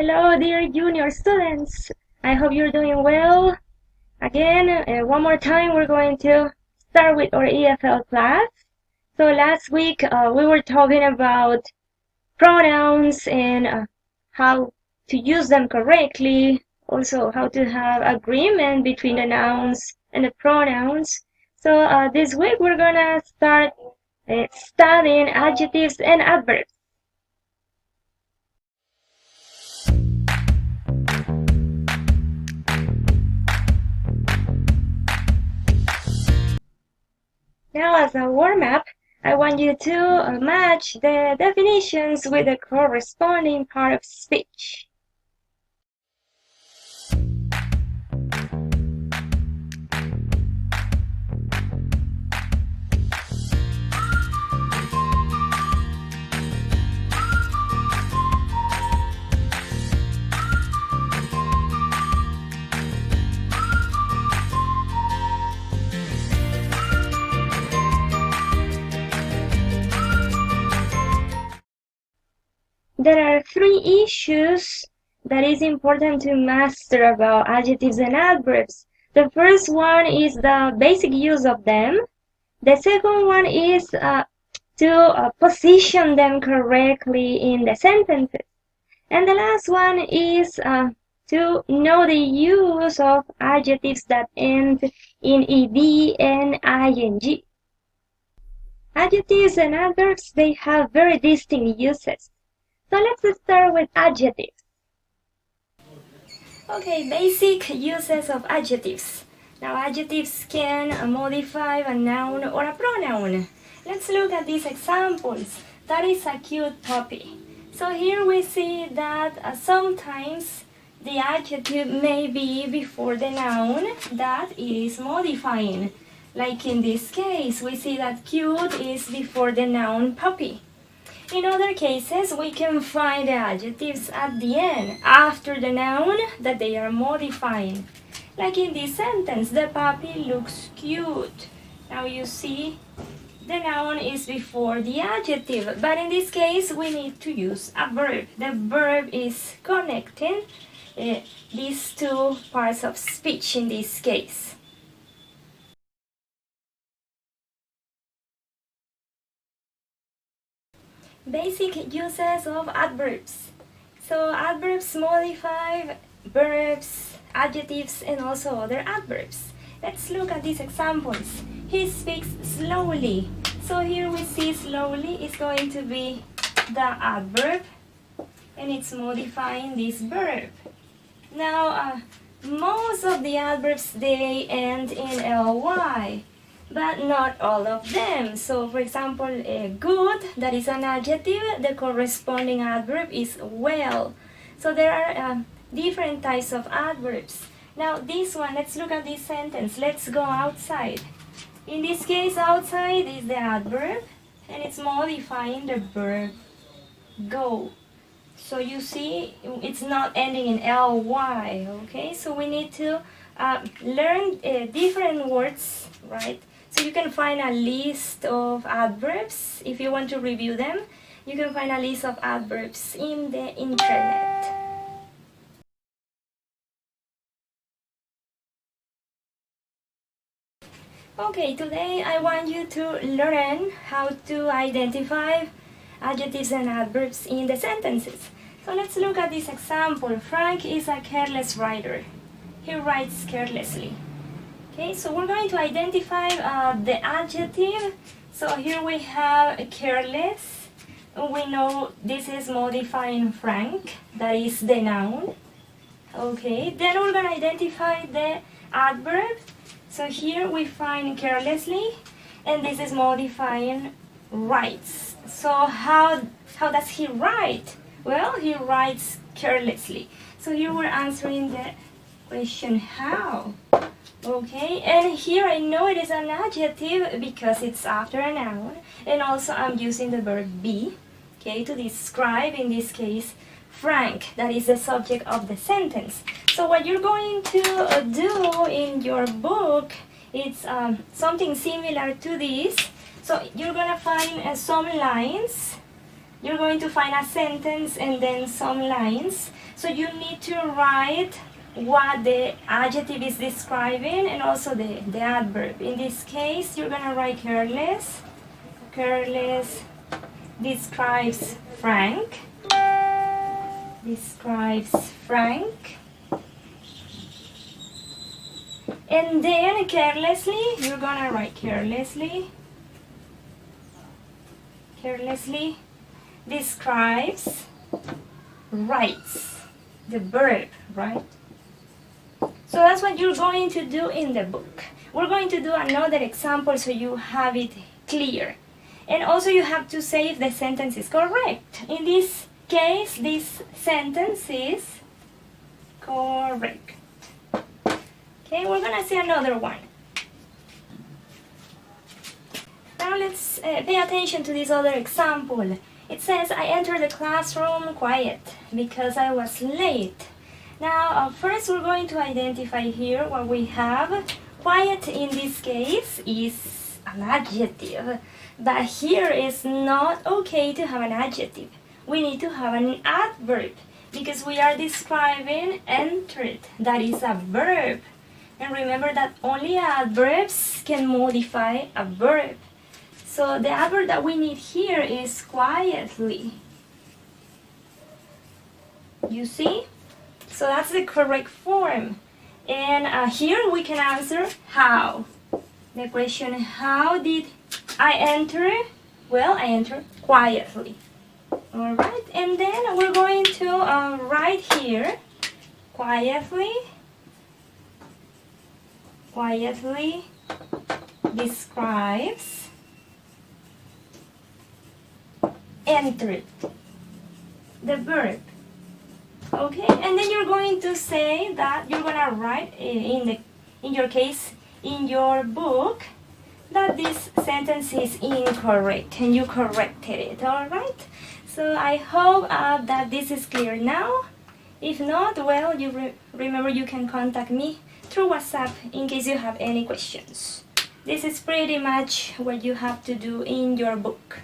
Hello, dear junior students. I hope you're doing well. Again, one more time, we're going to start with our EFL class. So last week, we were talking about pronouns and how to use them correctly. Also, how to have agreement between the nouns and the pronouns. So this week, we're gonna start studying adjectives and adverbs. Now, as a warm-up, I want you to match the definitions with the corresponding part of speech. There are three issues that is important to master about adjectives and adverbs. The first one is the basic use of them. The second one is to position them correctly in the sentences. And the last one is to know the use of adjectives that end in ed and ing. Adjectives and adverbs, they have very distinct uses. So let's start with adjectives. Okay, basic uses of adjectives. Now adjectives can modify a noun or a pronoun. Let's look at these examples. That is a cute puppy. So here we see that sometimes the adjective may be before the noun that it is modifying. Like in this case, we see that cute is before the noun puppy. In other cases, we can find the adjectives at the end, after the noun that they are modifying. Like in this sentence, the puppy looks cute. Now you see, the noun is before the adjective, but in this case, we need to use a verb. The verb is connecting these two parts of speech in this case. Basic uses of adverbs. So adverbs modify verbs, adjectives, and also other adverbs. Let's look at these examples. He speaks slowly. So here we see slowly is going to be the adverb, and it's modifying this verb. Now, most of the adverbs, they end in ly. But not all of them. So for example, good, that is an adjective, the corresponding adverb is well. So there are different types of adverbs. Now this one, let's look at this sentence. Let's go outside. In this case, outside is the adverb, and it's modifying the verb go. So you see, it's not ending in ly, okay? So we need to learn different words, right? So you can find a list of adverbs. If you want to review them, you can find a list of adverbs in the internet. Okay, today I want you to learn how to identify adjectives and adverbs in the sentences. So let's look at this example. Frank is a careless writer. He writes carelessly. Okay, so we're going to identify the adjective. So here we have careless. We know this is modifying Frank. That is the noun. Okay, then we're going to identify the adverb. So here we find carelessly, and this is modifying writes. So how does he write? Well, he writes carelessly. So here we're answering the question how. Okay, and here I know it is an adjective because it's after a noun, and also I'm using the verb be, okay, to describe, in this case, Frank, that is the subject of the sentence. So what you're going to do in your book, it's something similar to this. So you're gonna find some lines you're going to find a sentence and then some lines. So you need to write what the adjective is describing and also the adverb. In this case, you're gonna write careless. Careless describes Frank. Describes Frank. And then carelessly, you're gonna write carelessly. Carelessly describes writes, the verb, right? So that's what you're going to do in the book. We're going to do another example so you have it clear. And also you have to say if the sentence is correct. In this case, this sentence is correct. Okay, we're gonna see another one. Now let's pay attention to this other example. It says, I entered the classroom quiet because I was late. Now, first we're going to identify here what we have. Quiet in this case is an adjective, but here is not okay to have an adjective. We need to have an adverb because we are describing entered. That is a verb. And remember that only adverbs can modify a verb. So the adverb that we need here is quietly. You see? So that's the correct form. And here we can answer how. The question, how did I enter? Well, I entered quietly. Alright, and then we're going to write here, quietly. Quietly describes entered, the verb. Okay, and then you're going to say that you're gonna write in your case in your book that this sentence is incorrect and you corrected it. All right, so I hope that this is clear now. If not, well, you remember you can contact me through WhatsApp in case you have any questions. This is pretty much what you have to do in your book.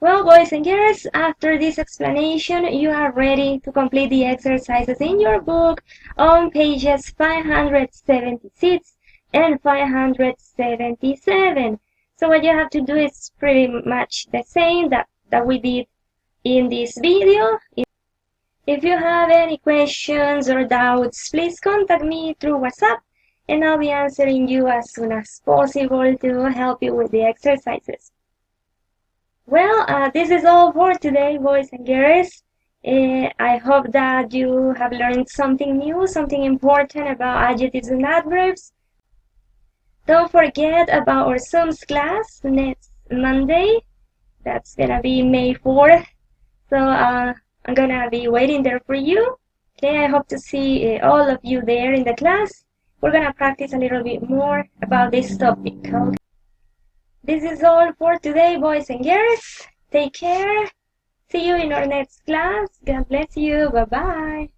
Well, boys and girls, after this explanation, you are ready to complete the exercises in your book on pages 576 and 577. So what you have to do is pretty much the same that we did in this video. If you have any questions or doubts, please contact me through WhatsApp and I'll be answering you as soon as possible to help you with the exercises. Well, this is all for today, boys and girls. I hope that you have learned something new, something important about adjectives and adverbs. Don't forget about our Zoom class next Monday. That's gonna be May 4th. So I'm gonna be waiting there for you. Okay, I hope to see all of you there in the class. We're gonna practice a little bit more about this topic. Okay? This is all for today, boys and girls. Take care. See you in our next class. God bless you. Bye-bye.